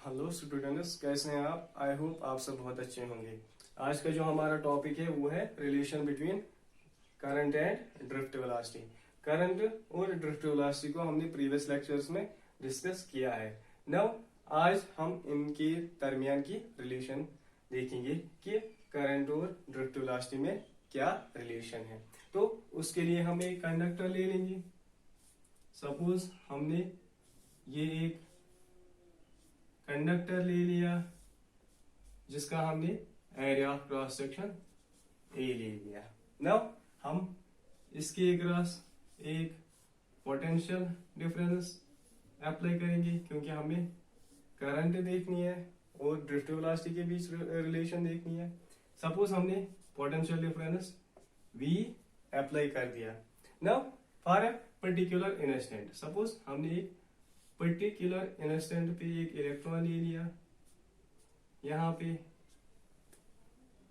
Hello students, कैसे हैं आप? आई होप आप सब बहुत अच्छे होंगे। आज का जो हमारा टॉपिक है वो है relation between current and drift velocity. Current और ड्रिफ्ट वेलोसिटी को हमने प्रीवियस लेक्चर्स में डिस्कस किया है। नाउ आज हम इनके दरमियान की रिलेशन देखेंगे कि करंट और ड्रिफ्ट वेलोसिटी में क्या रिलेशन है। तो उसके लिए हम एक कंडक्टर ले लेंगे। सपोज हमने ये एक कंडक्टर ले लिया जिसका हमने area of cross section A ले लिया। नाउ हम इसके अक्रॉस एक पोटेंशियल डिफरेंस अप्लाई करेंगे क्योंकि हमें करंट देखनी है और ड्रिफ्ट वेलोसिटी के बीच रिलेशन देखनी है। सपोज हमने पोटेंशियल डिफरेंस V अप्लाई कर दिया। Now for a particular instant, suppose हमने एक पर्टिकुलर इंस्टेंट पे एक इलेक्ट्रॉन ले लिया यहाँ पे।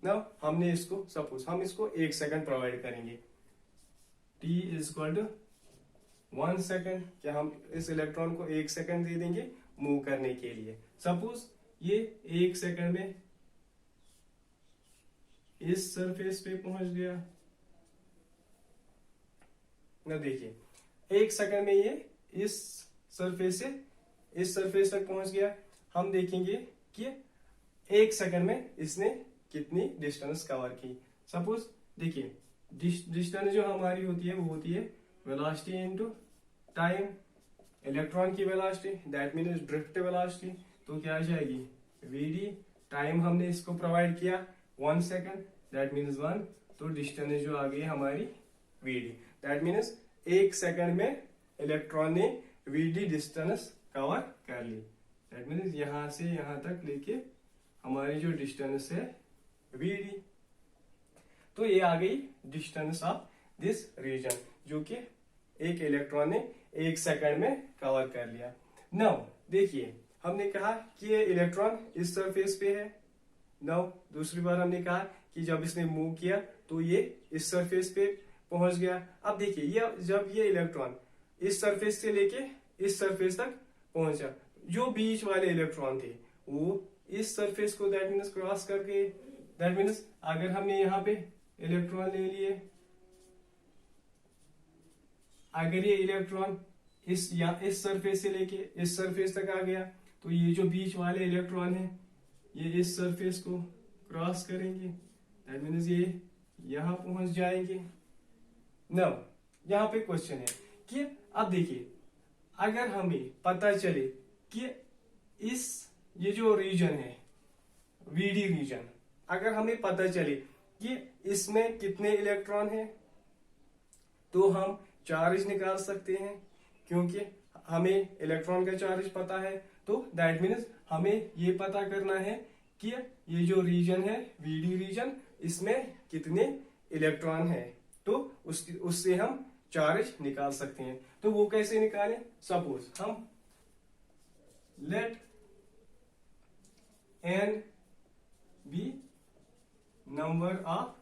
नाउ हमने इसको सपोज हम इसको 1 सेकंड प्रोवाइड करेंगे। t is equal to 1 second. क्या हम इस इलेक्ट्रॉन को 1 सेकंड दे देंगे मूव करने के लिए। सपोज ये 1 सेकंड में इस सरफेस पे पहुंच गया। ना देखिए 1 सेकंड में ये इस सरफेस से इस सरफेस तक पहुंच गया। हम देखेंगे कि 1 सेकंड में इसने कितनी डिस्टेंस कवर की। सपोज देखिए डिस्टेंस जो हमारी होती है वो होती है वेलोसिटी इनटू टाइम, इलेक्ट्रॉन की velocity, that means drift velocity. तो क्या आ जाएगी vd। टाइम हमने इसको प्रोवाइड किया 1 सेकंड, दैट मीन्स 1। तो डिस्टेंस जो आ गई हमारी vd, दैट मीन्स 1 सेकंड में इलेक्ट्रॉन ने vd डिस्टेंस कवर कर ली। दैट मीन्स यहां से यहां तक लेके हमारी जो डिस्टेंस है vd। तो ये आ गई डिस्टेंस ऑफ दिस रीजन जो कि एक इलेक्ट्रॉन ने 1 सेकंड में कवर कर लिया। नाउ देखिए हमने कहा कि ये इलेक्ट्रॉन इस सरफेस पे है। नाउ दूसरी बार हमने कहा कि जब इसने मूव किया तो ये इस सरफेस पे पहुंच गया। अब देखिए ये जब ये इलेक्ट्रॉन इस सरफेस से लेके इस सरफेस तक पहुंचा, जो बीच वाले इलेक्ट्रॉन थे वो इस सरफेस को दैट मीन्स क्रॉस कर गए। दैट मीन्स अगर हमने यहाँ पे इलेक्ट्रॉन ले लिए, अगर ये इलेक्ट्रॉन इस सरफेस से लेके इस सरफेस तक आ गया तो ये जो बीच वाले इलेक्ट्रॉन है ये इस सरफेस को क्रॉस करेंगे। दैट मीन्स ये यहां पहुंच जाएंगे। नाउ यहाँ पे क्वेश्चन है कि अब देखिए अगर हमें पता चले कि ये जो रीजन है vd रीजन, अगर हमें पता चले कि इसमें कितने इलेक्ट्रॉन हैं तो हम चार्ज निकाल सकते हैं। क्योंकि हमें इलेक्ट्रॉन का चार्ज पता है तो दैट मीन्स हमें ये पता करना है कि ये जो रीजन है vd रीजन, इसमें कितने इलेक्ट्रॉन हैं। तो उससे हम चार्ज निकाल सकते हैं। तो वो कैसे निकालें? सपोज हम let n be number of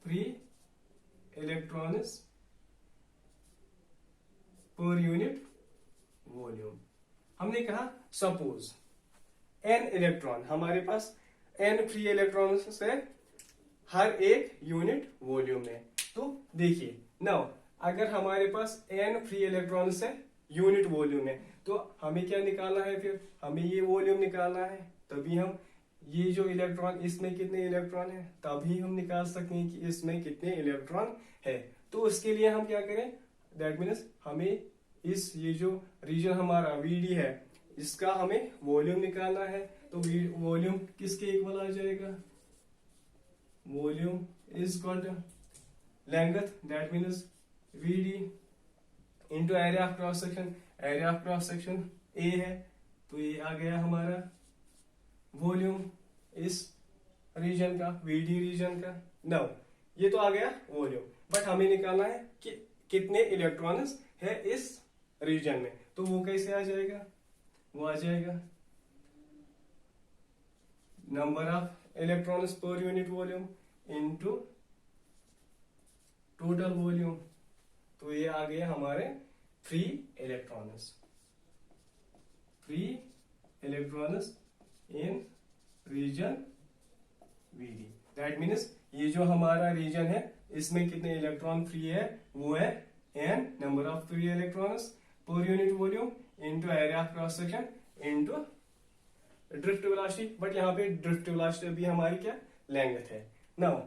free electrons per unit volume. हमने कहा सपोज n इलेक्ट्रॉन, हमारे पास n फ्री इलेक्ट्रॉन्स है हर एक यूनिट वॉल्यूम में। तो देखिए नाउ अगर हमारे पास n फ्री इलेक्ट्रॉन्स है यूनिट वॉल्यूम में तो हमें क्या निकालना है? फिर हमें ये वॉल्यूम निकालना है। तभी हम ये जो इलेक्ट्रॉन, इसमें कितने इलेक्ट्रॉन है तभी हम निकाल सकते हैं कि इसमें कितने इलेक्ट्रॉन है। तो उसके लिए हम क्या करें? दैट मीन्स हमें ये जो रीजन हमारा vd है इसका हमें वॉल्यूम निकालना है। तो वॉल्यूम किसके इक्वल आ जाएगा? Volume is equal to length, that means vd into area of cross section. Area of cross section a है तो ये आ गया हमारा वॉल्यूम इस रीजन का, vd रीजन का। नाउ ये तो आ गया वॉल्यूम, बट हमें निकालना है कि कितने इलेक्ट्रॉन्स है इस रीजन में। तो वो कैसे आ जाएगा? वो आ जाएगा number of electrons per unit volume into total volume. तो ये आ गए हमारे free electrons. Free electrons in region VD. That means ये जो हमारा रीजन है इसमें कितने इलेक्ट्रॉन फ्री है, वो है n number of free electrons per unit volume into area of cross section into drift velocity. But यहाँ पे ड्रिफ्ट वेलोसिटी भी हमारी क्या लेंथ है. नाउ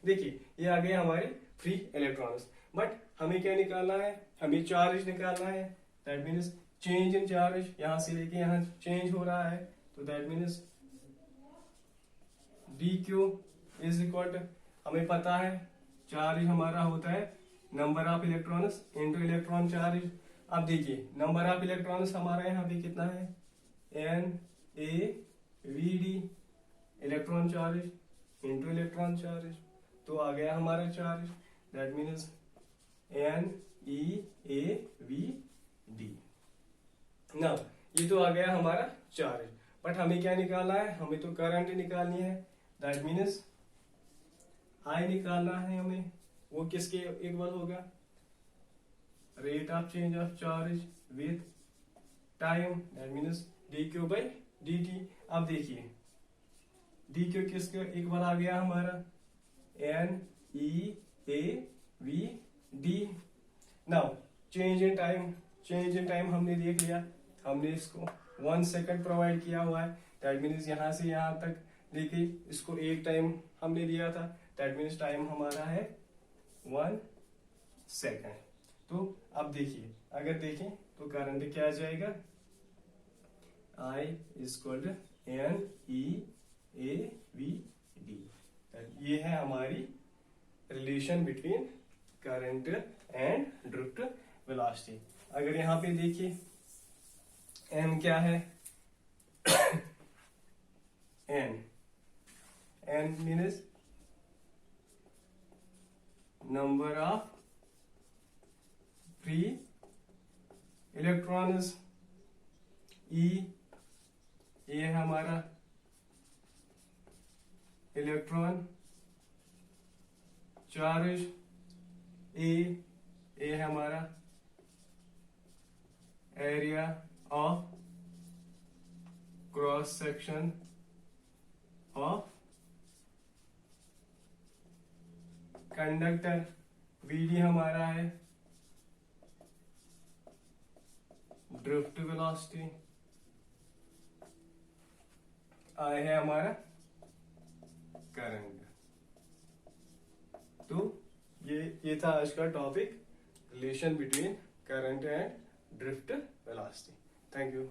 देखिए ये आ गए हमारे फ्री इलेक्ट्रॉन्स. बट हमें क्या निकालना है, हमें चार्ज निकालना है. That means change in charge, यहां से लेके यहाँ चेंज हो रहा है. तो that means dq is equal to, हमें पता है चार्ज हमारा होता है number of electrons into electron charge. अब देखिए नंबर ऑफ इलेक्ट्रॉन्स हमारा यहाँ पे कितना है, n a v d, electron charge into electron charge. तो आ गया हमारा charge. That means n e a v d. ना ये तो आ गया हमारा चार्ज. बट हमें क्या निकालना है, हमें तो करंट निकालनी है. दैट मीन्स आई निकालना है हमें. वो किसके इक्वल होगा, rate of change of charge with time. That means dq by dt. अब देखिए dq किसके इक्वल आ गया हमारा, n e a v d. Now change in time, change in time हमने देख लिया, हमने इसको 1 सेकंड प्रोवाइड किया हुआ है. दैट मीन्स यहाँ से यहाँ तक देखिए इसको एक टाइम हमने दिया था. दैट मीन्स टाइम हमारा है 1 सेकंड. तो अब देखिए अगर देखें तो करंट क्या आ जाएगा, I equal to n e a v d. ये है हमारी relation between current and drift velocity. अगर यहाँ पे देखिए m क्या है n means number of free electrons. e ये है हमारा इलेक्ट्रॉन चार्ज. ए है हमारा area of cross section of conductor. VD हमारा है ड्रिफ्ट वेलोसिटी. आई है हमारा करंट. तो ये था आज का topic, relation between current and drift velocity. Thank you.